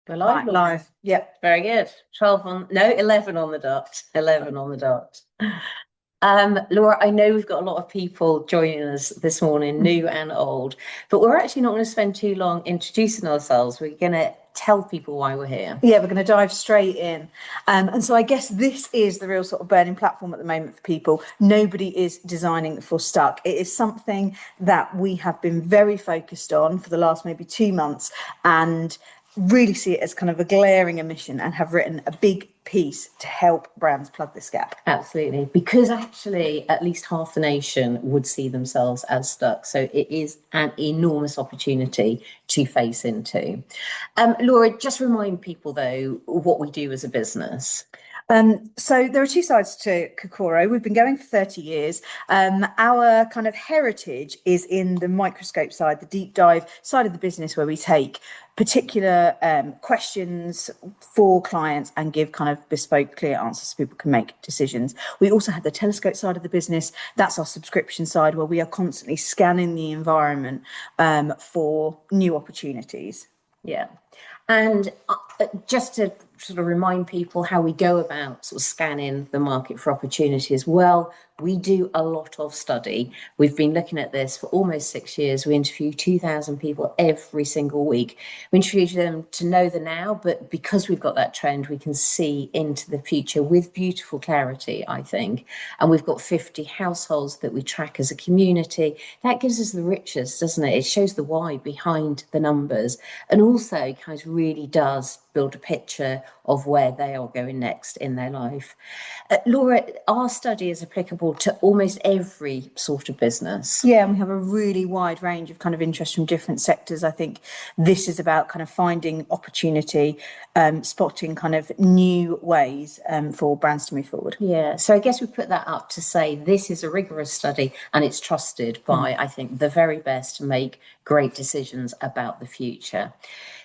We're live, Laura. Live. Yeah. Very good. 12 on, no, 11 on the dot. 11 on the dot. Laura, I know we've got a lot of people joining us this morning, new and old, but we're actually not going to spend too long introducing ourselves. We're going to tell people why we're here. Yeah, we're going to dive straight in. And so I guess this is the real sort of burning platform at the moment for people. Nobody is designing for stuck. It is something that we have been very focused on for the last maybe 2 months and really see it as kind of a glaring omission and have written a big piece to help brands plug this gap. Absolutely, because actually at least half the nation would see themselves as stuck. So it is an enormous opportunity to face into. Laura, just remind people though what we do as a business. So there are two sides to Kokoro. We've been going for 30 years. Our kind of heritage is in the microscope side, the deep dive side of the business, where we take particular questions for clients and give kind of bespoke, clear answers so people can make decisions. We also have the telescope side of the business. That's our subscription side, where we are constantly scanning the environment for new opportunities. Yeah. And just to sort of remind people how we go about sort of scanning the market for opportunities, well, we do a lot of study. We've been looking at this for almost 6 years. We interview 2,000 people every single week. We interview them to know the now, but because we've got that trend, we can see into the future with beautiful clarity, I think. And we've got 50 households that we track as a community. That gives us the riches, doesn't it? It shows the why behind the numbers, and also kind of really does build a picture of where they are going next in their life. Laura, our study is applicable to almost every sort of business. Yeah, and we have a really wide range of kind of interest from different sectors. I think this is about kind of finding opportunity, spotting kind of new ways for brands to move forward. Yeah, so I guess we put that up to say this is a rigorous study and it's trusted by, I think, the very best to make great decisions about the future.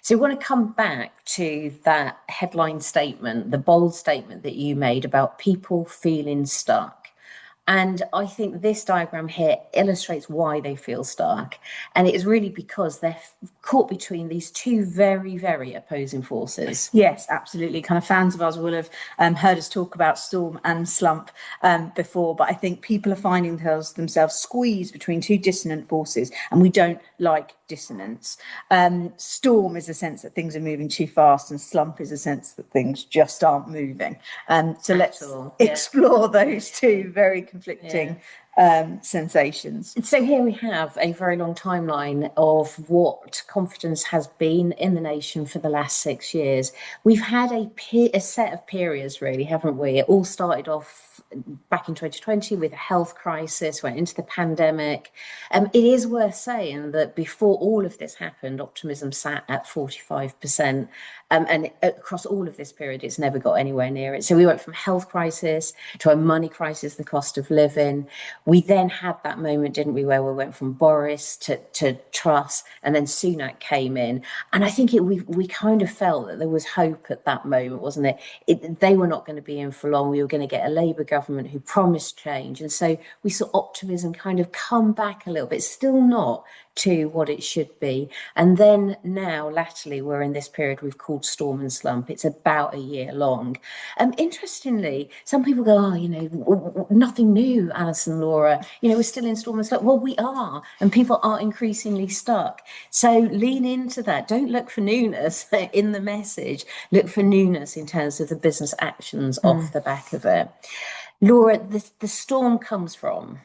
So we want to come back to that headline statement, the bold statement that you made about people feeling stuck. And I think this diagram here illustrates why they feel stuck. And it is really because they're caught between these two very, very opposing forces. Yes, absolutely. Kind of fans of ours will have heard us talk about Storm and Slump before, but I think people are finding themselves squeezed between two dissonant forces, and we don't like dissonance. Storm is a sense that things are moving too fast, and Slump is a sense that things just aren't moving. So let's explore those two very conflicting sensations. So here we have a very long timeline of what confidence has been in the nation for the last 6 years. We've had a set of periods, really, haven't we? It all started off back in 2020 with a health crisis, went into the pandemic. It is worth saying that before all of this happened, optimism sat at 45%. And across all of this period, it's never got anywhere near it. So we went from health crisis to a money crisis, the cost of living. We then had that moment, didn't we, where we went from Boris to Truss, and then Sunak came in. And I think we kind of felt that there was hope at that moment, wasn't it? They were not going to be in for long. We were going to get a Labour government who promised change. And so we saw optimism kind of come back a little bit, still not to what it should be. And then now, latterly, we're in this period we've called Storm and Slump. It's about a year long. Interestingly, some people go, oh, nothing new, Alison, Laura. We're still in Storm and Slump. Well, we are, and people are increasingly stuck. So lean into that. Don't look for newness in the message. Look for newness in terms of the business actions off the back of it. Laura, the storm comes from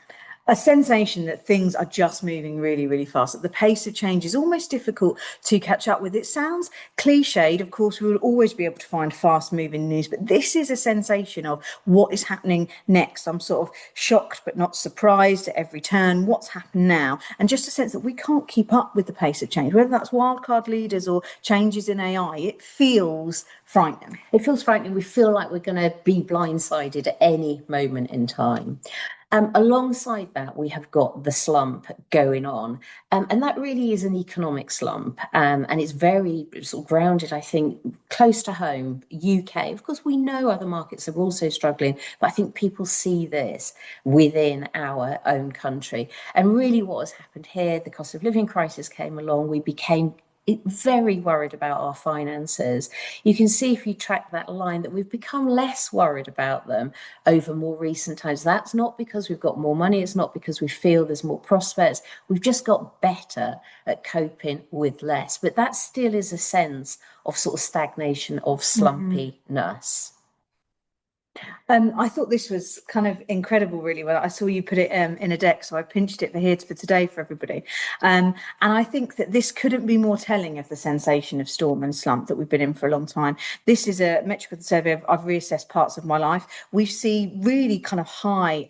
a sensation that things are just moving really, really fast. That the pace of change is almost difficult to catch up with. It sounds cliched. Of course, we will always be able to find fast moving news, but this is a sensation of what is happening next. I'm sort of shocked, but not surprised at every turn. What's happened now? And just a sense that we can't keep up with the pace of change, whether that's wildcard leaders or changes in AI. It feels frightening. It feels frightening. We feel like we're going to be blindsided at any moment in time. Alongside that, we have got the slump going on, and that really is an economic slump, and it's very sort of grounded, I think, close to home, UK. Of course, we know other markets are also struggling, but I think people see this within our own country. And really what has happened here, the cost of living crisis came along, we became very worried about our finances. You can see if you track that line that we've become less worried about them over more recent times. That's not because we've got more money. It's not because we feel there's more prospects. We've just got better at coping with less. But that still is a sense of sort of stagnation, of slumpiness. I thought this was kind of incredible, really. Well, I saw you put it in a deck, so I pinched it for today for everybody. And I think that this couldn't be more telling of the sensation of storm and slump that we've been in for a long time. This is a metric of the survey. I've reassessed parts of my life. We see really kind of high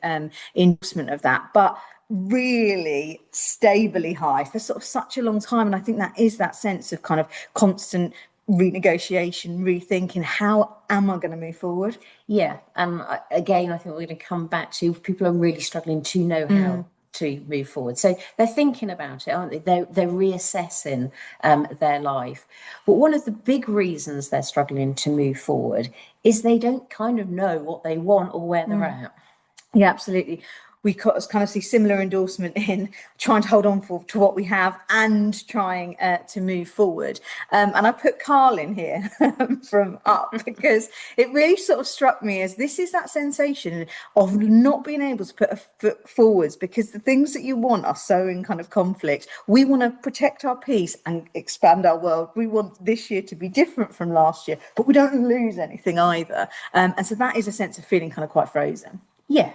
endorsement of that, but really stably high for sort of such a long time. And I think that is that sense of kind of constant renegotiation, rethinking, how am I going to move forward? Yeah. And again, I think we're going to come back to people are really struggling to know how to move forward. So they're thinking about it, aren't they? They're reassessing their life. But one of the big reasons they're struggling to move forward is they don't kind of know what they want or where they're at. Yeah, absolutely. We kind of see similar endorsement in trying to hold on to what we have and trying to move forward. And I put Carl in here from Up because it really sort of struck me as this is that sensation of not being able to put a foot forwards because the things that you want are so in kind of conflict. We want to protect our peace and expand our world. We want this year to be different from last year, but we don't lose anything either. And so that is a sense of feeling kind of quite frozen. Yeah,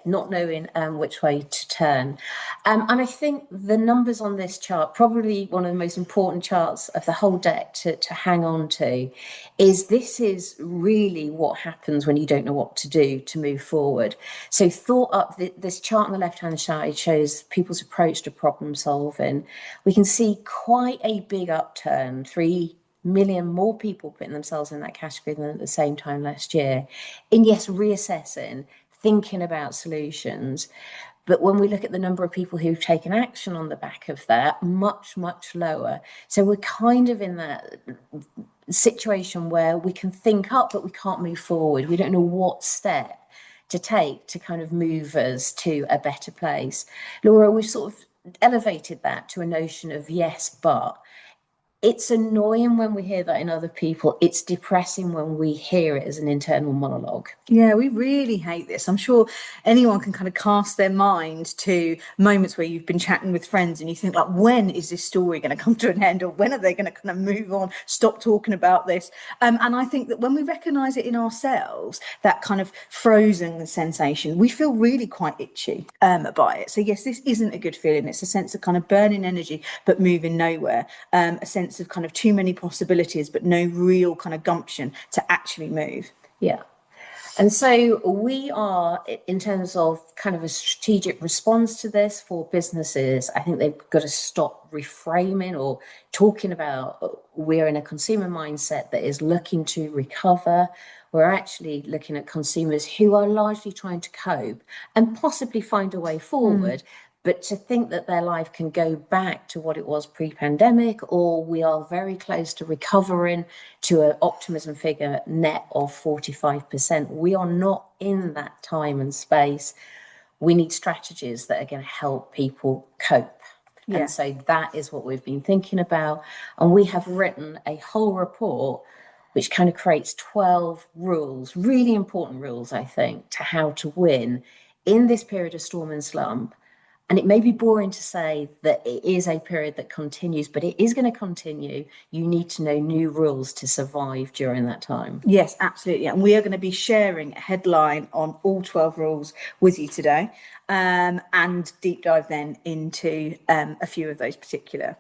not knowing which way to turn. And I think the numbers on this chart, probably one of the most important charts of the whole deck to hang on to, is this is really what happens when you don't know what to do to move forward. So thought up, this chart on the left-hand side shows people's approach to problem solving. We can see quite a big upturn, 3 million more people putting themselves in that category than at the same time last year. And yes, reassessing, thinking about solutions. But when we look at the number of people who've taken action on the back of that, much, much lower. So we're kind of in that situation where we can think up, but we can't move forward. We don't know what step to take to kind of move us to a better place. Laura, we've sort of elevated that to a notion of yes, but. It's annoying when we hear that in other people. It's depressing when we hear it as an internal monologue. Yeah, we really hate this. I'm sure anyone can kind of cast their mind to moments where you've been chatting with friends and you think, like, when is this story going to come to an end, or when are they going to kind of move on, stop talking about this? And I think that when we recognise it in ourselves, that kind of frozen sensation, we feel really quite itchy by it. So yes, this isn't a good feeling. It's a sense of kind of burning energy but moving nowhere, a sense of kind of too many possibilities but no real kind of gumption to actually move. Yeah. And so we are, in terms of kind of a strategic response to this for businesses, I think they've got to stop reframing or talking about we're in a consumer mindset that is looking to recover. We're actually looking at consumers who are largely trying to cope and possibly find a way forward. But to think that their life can go back to what it was pre-pandemic, or we are very close to recovering to an optimism figure net of 45%, we are not in that time and space. We need strategies that are going to help people cope. Yeah. And so that is what we've been thinking about. And we have written a whole report which kind of creates 12 rules, really important rules, I think, to how to win in this period of storm and slump. And it may be boring to say that it is a period that continues, but it is going to continue. You need to know new rules to survive during that time. Yes, absolutely. And we are going to be sharing a headline on all 12 rules with you today, and deep dive then into a few of those particular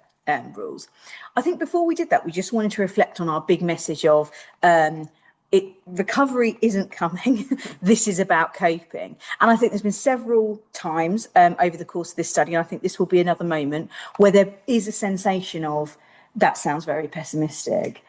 rules. I think before we did that, we just wanted to reflect on our big message of recovery isn't coming. This is about coping. And I think there's been several times over the course of this study, and I think this will be another moment where there is a sensation of that sounds very pessimistic.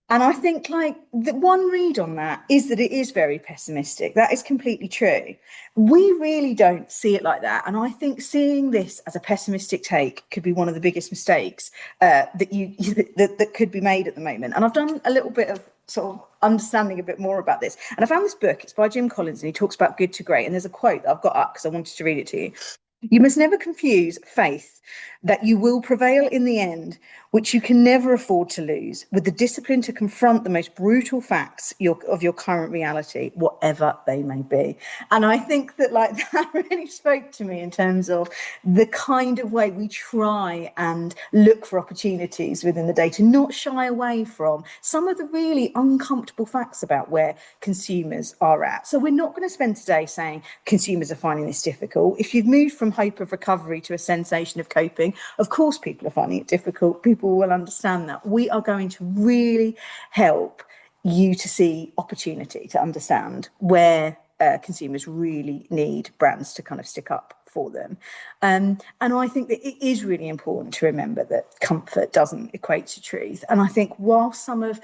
And I think like the one read on that is that it is very pessimistic. That is completely true. We really don't see it like that. And I think seeing this as a pessimistic take could be one of the biggest mistakes that could be made at the moment. And I've done a little bit of sort of understanding a bit more about this. And I found this book, it's by Jim Collins, and he talks about good to great. And there's a quote that I've got up because I wanted to read it to you. You must never confuse faith that you will prevail in the end which you can never afford to lose, with the discipline to confront the most brutal facts of your current reality, whatever they may be. And I think that that really spoke to me in terms of the kind of way we try and look for opportunities within the data, not shy away from some of the really uncomfortable facts about where consumers are at. So we're not going to spend today saying consumers are finding this difficult. If you've moved from hope of recovery to a sensation of coping, of course people are finding it difficult. People will understand that. We are going to really help you to see opportunity, to understand where consumers really need brands to kind of stick up for them. And I think that it is really important to remember that comfort doesn't equate to truth. And I think while some of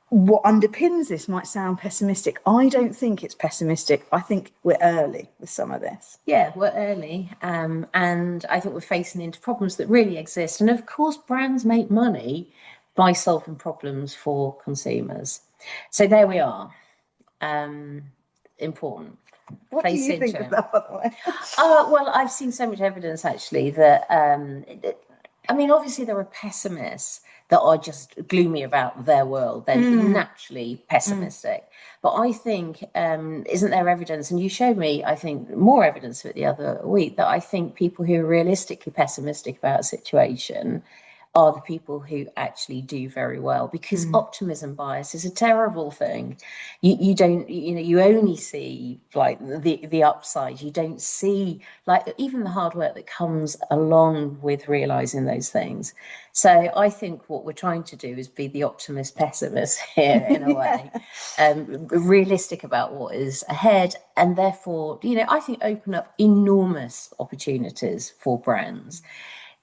what underpins this might sound pessimistic, I don't think it's pessimistic. I think we're early with some of this. Yeah, we're early, and I think we're facing into problems that really exist. And of course, brands make money by solving problems for consumers. So there we are. Important. What do you think of that, by the way? Well, I've seen so much evidence actually that, I mean, obviously there are pessimists that are just gloomy about their world. They're naturally pessimistic. But I think, isn't there evidence, and you showed me, I think, more evidence of it the other week, that I think people who are realistically pessimistic about a situation are the people who actually do very well, because optimism bias is a terrible thing. You don't, you only see like the upside. You don't see like even the hard work that comes along with realizing those things. So I think what we're trying to do is be the optimist pessimist here in a way, realistic about what is ahead, and therefore, I think open up enormous opportunities for brands.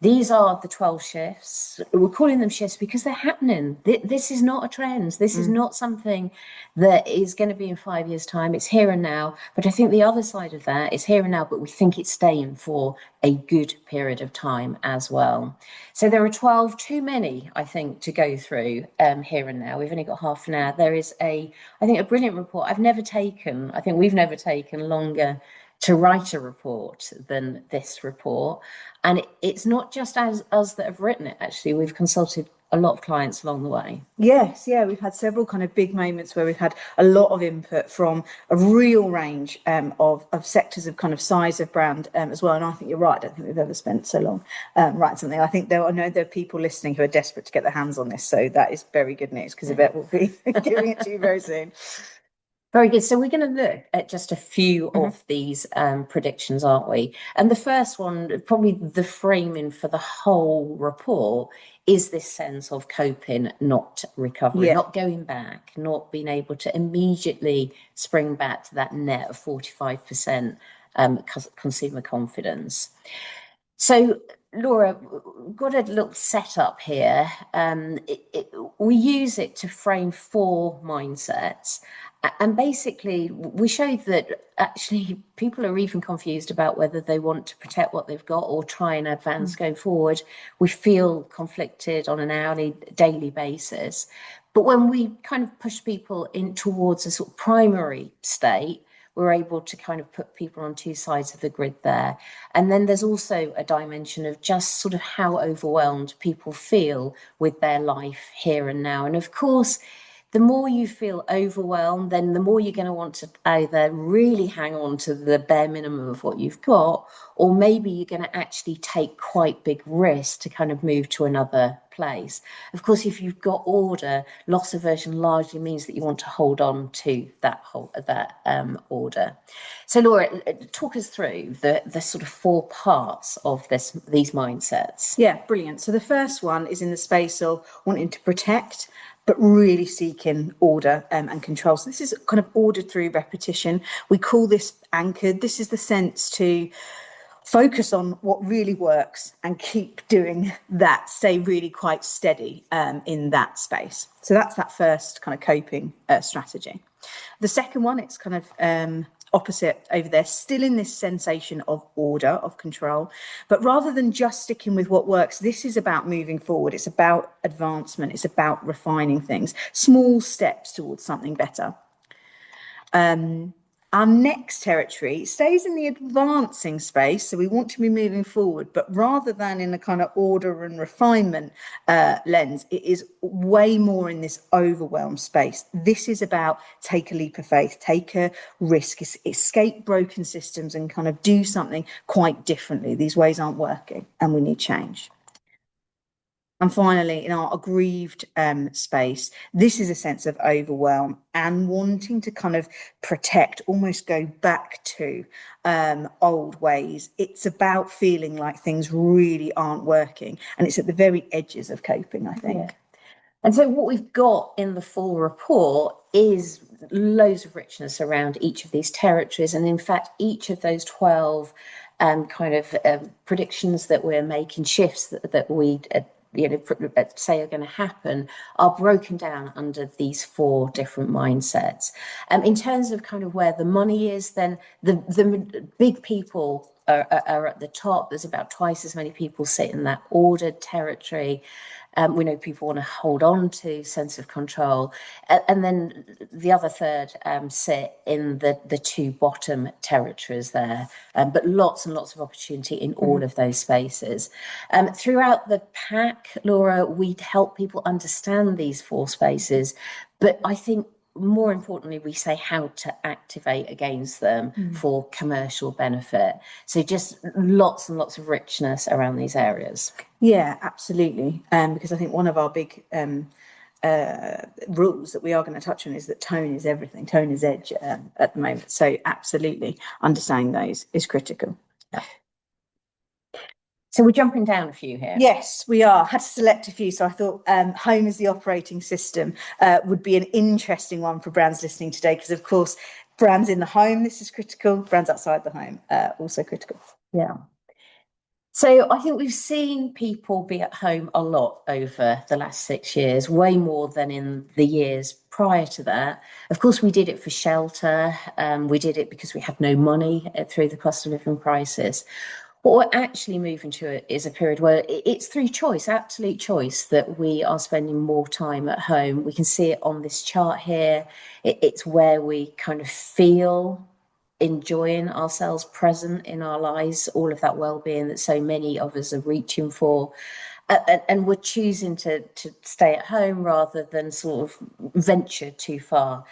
These are the 12 shifts. We're calling them shifts because they're happening. This is not a trend. This is not something that is going to be in 5 years' time. It's here and now. But I think the other side of that is here and now, but we think it's staying for a good period of time as well. So there are 12, too many, I think, to go through here and now. We've only got half an hour. There is I think, a brilliant report. I think we've never taken longer to write a report than this report. And it's not just us that have written it, actually. We've consulted a lot of clients along the way. Yes, yeah, we've had several kind of big moments where we've had a lot of input from a real range of sectors of kind of size of brand as well. And I think you're right. I don't think we've ever spent so long writing something. I know there are people listening who are desperate to get their hands on this. So that is very good news, because Yvette will be giving it to you very soon. Very good. So we're going to look at just a few of these predictions, aren't we? And the first one, probably the framing for the whole report, is this sense of coping, not recovery, not going back, not being able to immediately spring back to that net of 45% consumer confidence. So, Laura, we've got a little setup here. We use it to frame 4 mindsets. And basically, we showed that actually people are even confused about whether they want to protect what they've got or try and advance going forward. We feel conflicted on an hourly, daily basis. But when we kind of push people in towards a sort of primary state, we're able to kind of put people on 2 sides of the grid there. And then there's also a dimension of just sort of how overwhelmed people feel with their life here and now. And of course, the more you feel overwhelmed, then the more you're going to want to either really hang on to the bare minimum of what you've got, or maybe you're going to actually take quite big risks to kind of move to another place. Of course, if you've got order, loss aversion largely means that you want to hold on to that order. So, Laura, talk us through the sort of 4 parts of these mindsets. Yeah, brilliant. So the first one is in the space of wanting to protect, but really seeking order and control. So this is kind of ordered through repetition. We call this anchored. This is the sense to focus on what really works and keep doing that, stay really quite steady in that space. So that's that first kind of coping strategy. The second one, it's kind of opposite over there, still in this sensation of order, of control. But rather than just sticking with what works, this is about moving forward. It's about advancement. It's about refining things, small steps towards something better. Our next territory stays in the advancing space, so we want to be moving forward, but rather than in a kind of order and refinement lens, it is way more in this overwhelm space. This is about take a leap of faith, take a risk, escape broken systems and kind of do something quite differently. These ways aren't working and we need change. And finally, in our aggrieved space, this is a sense of overwhelm and wanting to kind of protect, almost go back to old ways. It's about feeling like things really aren't working. And it's at the very edges of coping, I think. Yeah. And so what we've got in the full report is loads of richness around each of these territories. And in fact, each of those 12 predictions that we're making, shifts that we say are going to happen, are broken down under these 4 different mindsets. In terms of kind of where the money is, then the big people are at the top. There's about twice as many people sit in that ordered territory. We know people want to hold on to sense of control. And then the other third sit in the 2 bottom territories there. But lots and lots of opportunity in all of those spaces. Throughout the pack, Laura, we'd help people understand these 4 spaces. But I think more importantly, we say how to activate against them for commercial benefit. So just lots and lots of richness around these areas. Yeah, absolutely. Because I think one of our big rules that we are going to touch on is that tone is everything. Tone is edge at the moment. So absolutely, understanding those is critical. Yeah. So we're jumping down a few here. Yes, we are. Had to select a few. So I thought home as the operating system would be an interesting one for brands listening today, because of course, brands in the home, this is critical. Brands outside the home, also critical. Yeah. So I think we've seen people be at home a lot over the last 6 years, way more than in the years prior to that. Of course, we did it for shelter. We did it because we had no money through the cost of living crisis. What we're actually moving to is a period where it's through choice, absolute choice, that we are spending more time at home. We can see it on this chart here. It's where we kind of feel enjoying ourselves, present in our lives, all of that well-being that so many of us are reaching for. And we're choosing to stay at home rather than sort of venture too far.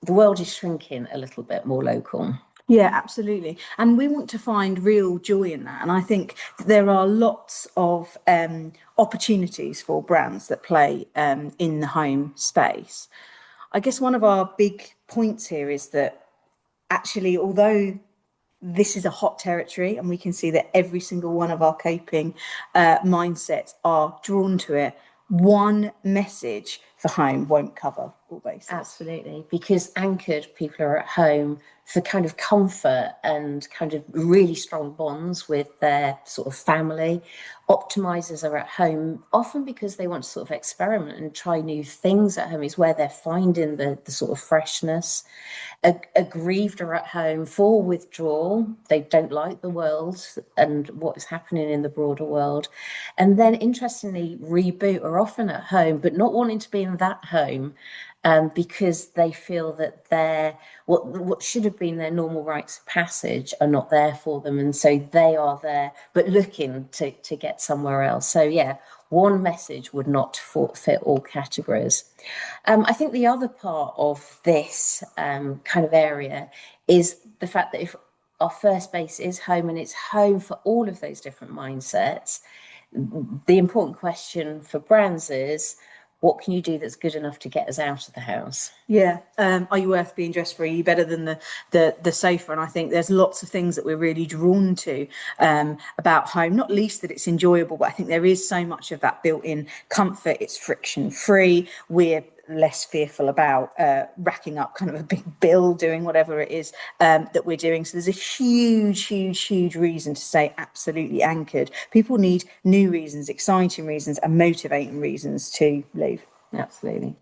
The world is shrinking a little bit more local. Yeah, absolutely. And we want to find real joy in that. And I think there are lots of opportunities for brands that play in the home space. I guess one of our big points here is that actually, although this is a hot territory and we can see that every single one of our coping mindsets are drawn to it, one message for home won't cover all bases. Absolutely, because anchored people are at home for kind of comfort and kind of really strong bonds with their sort of family. Optimizers are at home often because they want to sort of experiment and try new things at home, is where they're finding the sort of freshness. Aggrieved are at home for withdrawal. They don't like the world and what is happening in the broader world. And then interestingly, reboot are often at home, but not wanting to be in that home. Because they feel that what should have been their normal rites of passage are not there for them, and so they are there but looking to get somewhere else. So yeah, one message would not fit all categories. I think the other part of this kind of area is the fact that if our first base is home and it's home for all of those different mindsets, the important question for brands is, what can you do that's good enough to get us out of the house? Yeah. Are you worth being dressed for? Are you better than the sofa? And I think there's lots of things that we're really drawn to about home, not least that it's enjoyable, but I think there is so much of that built-in comfort. It's friction free. We're less fearful about racking up kind of a big bill doing whatever it is that we're doing. So there's a huge reason to stay absolutely anchored. People need new reasons, exciting reasons and motivating reasons to leave. Absolutely.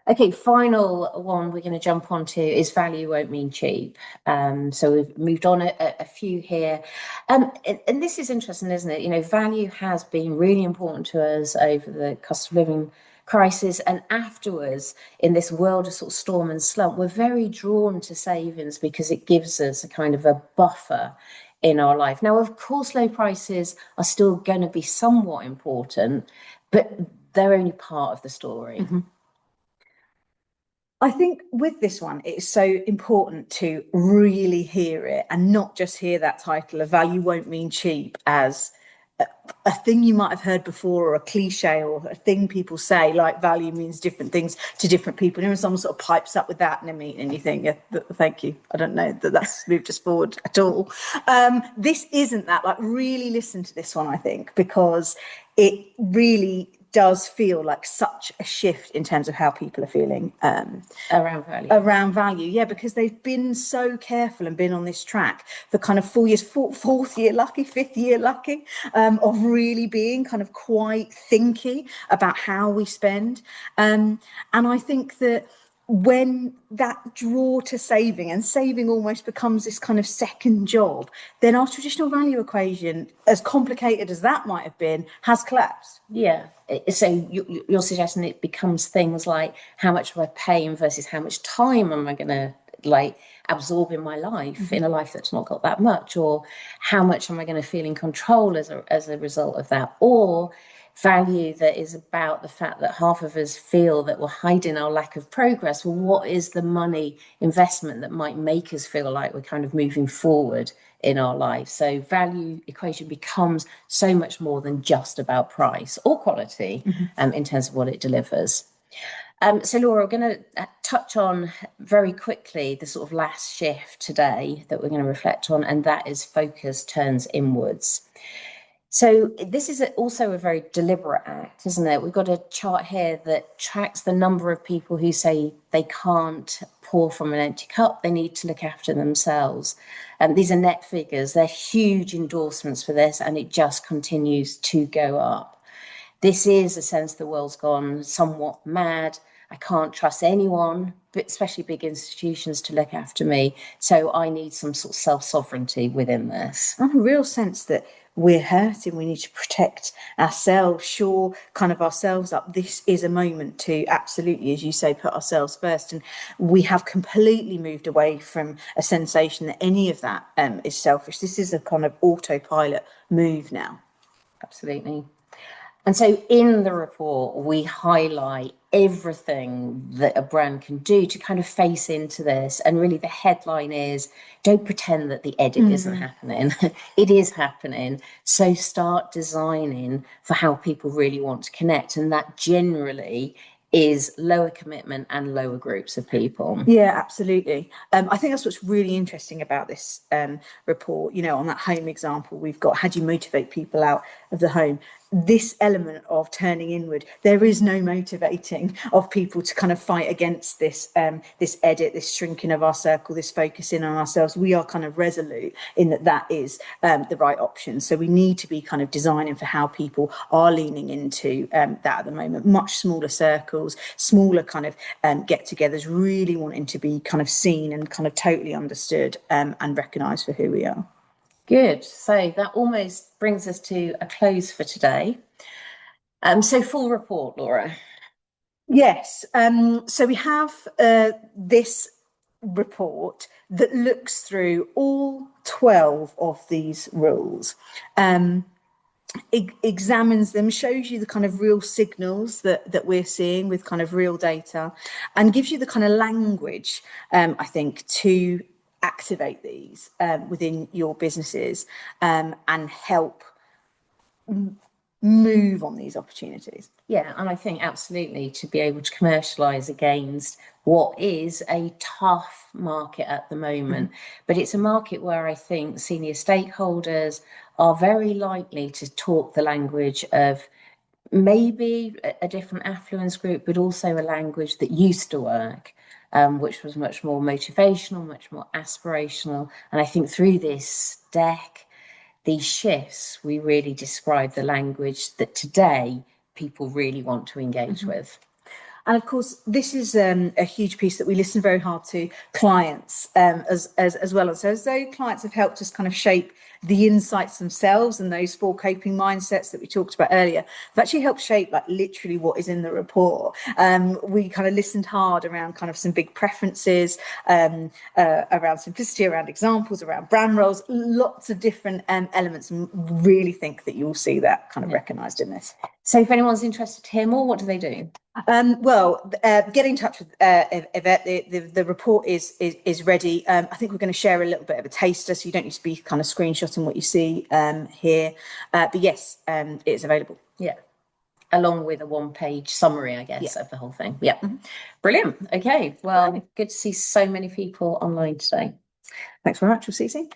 Okay, final one we're going to jump onto is value won't mean cheap. So we've moved on a few here. And this is interesting, isn't it? You know, value has been really important to us over the cost of living crisis. And afterwards, in this world of sort of storm and slump, we're very drawn to savings because it gives us a kind of a buffer in our life. Now, of course, low prices are still going to be somewhat important, but they're only part of the story. Mm-hmm. I think with this one, it's so important to really hear it and not just hear that title of value won't mean cheap as a thing you might have heard before, or a cliche, or a thing people say, like value means different things to different people. And when someone sort of pipes up with that in a meeting, and you think, yeah, thank you. I don't know that that's moved us forward at all. This isn't that. Like, really listen to this one, I think, because it really does feel like such a shift in terms of how people are feeling around value. Yeah, because they've been so careful and been on this track for kind of 4 years, fourth year lucky, fifth year lucky, of really being kind of quite thinky about how we spend. And I think that when that draw to saving, and saving almost becomes this kind of second job, then our traditional value equation, as complicated as that might have been, has collapsed. Yeah. So you're suggesting it becomes things like how much am I paying versus how much time am I going to like absorb in my life, in a life that's not got that much, or how much am I going to feel in control as a result of that, or value that is about the fact that half of us feel that we're hiding our lack of progress. Well, what is the money investment that might make us feel like we're kind of moving forward in our life? So value equation becomes so much more than just about price or quality, in terms of what it delivers. So Laura, we're going to touch on very quickly the sort of last shift today that we're going to reflect on, and that is focus turns inwards. So this is also a very deliberate act, isn't it? We've got a chart here that tracks the number of people who say they can't pour from an empty cup. They need to look after themselves. These are net figures. They're huge endorsements for this, and it just continues to go up. This is a sense the world's gone somewhat mad. I can't trust anyone, but especially big institutions, to look after me. So I need some sort of self-sovereignty within this. And a real sense that we're hurting, we need to protect ourselves, shore kind of ourselves up. This is a moment to absolutely, as you say, put ourselves first. And we have completely moved away from a sensation that any of that is selfish. This is a kind of autopilot move now. Absolutely. And so in the report, we highlight everything that a brand can do to kind of face into this. And really the headline is, don't pretend that the edit isn't happening. It is happening. So start designing for how people really want to connect. And that generally is lower commitment and lower groups of people. Yeah, absolutely. I think that's what's really interesting about this report. You know, on that home example, we've got how do you motivate people out of the home? This element of turning inward, there is no motivating of people to kind of fight against this this edit, this shrinking of our circle, this focusing on ourselves. We are kind of resolute in that is the right option. So we need to be kind of designing for how people are leaning into that at the moment. Much smaller circles, smaller kind of get-togethers, really wanting to be kind of seen and kind of totally understood and recognised for who we are. Good. So that almost brings us to a close for today. So full report, Laura. Yes. So we have this report that looks through all 12 of these rules. Examines them, shows you the kind of real signals that we're seeing with kind of real data, and gives you the kind of language, I think, to activate these within your businesses and help move on these opportunities. Yeah, and I think absolutely to be able to commercialise against what is a tough market at the moment, but it's a market where I think senior stakeholders are very likely to talk the language of maybe a different affluence group, but also a language that used to work, which was much more motivational, much more aspirational. And I think through this deck, these shifts, we really describe the language that today people really want to engage with. And of course, this is a huge piece that we listen very hard to clients as well. And so as though clients have helped us kind of shape the insights themselves and those 4 coping mindsets that we talked about earlier, have actually helped shape like literally what is in the report. We kind of listened hard around kind of some big preferences, around simplicity, around examples, around brand roles, lots of different elements, and really think that you'll see that kind of recognised in this. So if anyone's interested to hear more, what do they do? Get in touch with Yvette. The report is ready. I think we're going to share a little bit of a taster, so you don't need to be kind of screenshotting what you see here. But yes, it's available. Yeah. Along with a 1-page summary, I guess, of the whole thing. Yeah. Mm-hmm. Brilliant. Okay. Well, good to see so many people online today. Thanks very much. We'll see you soon.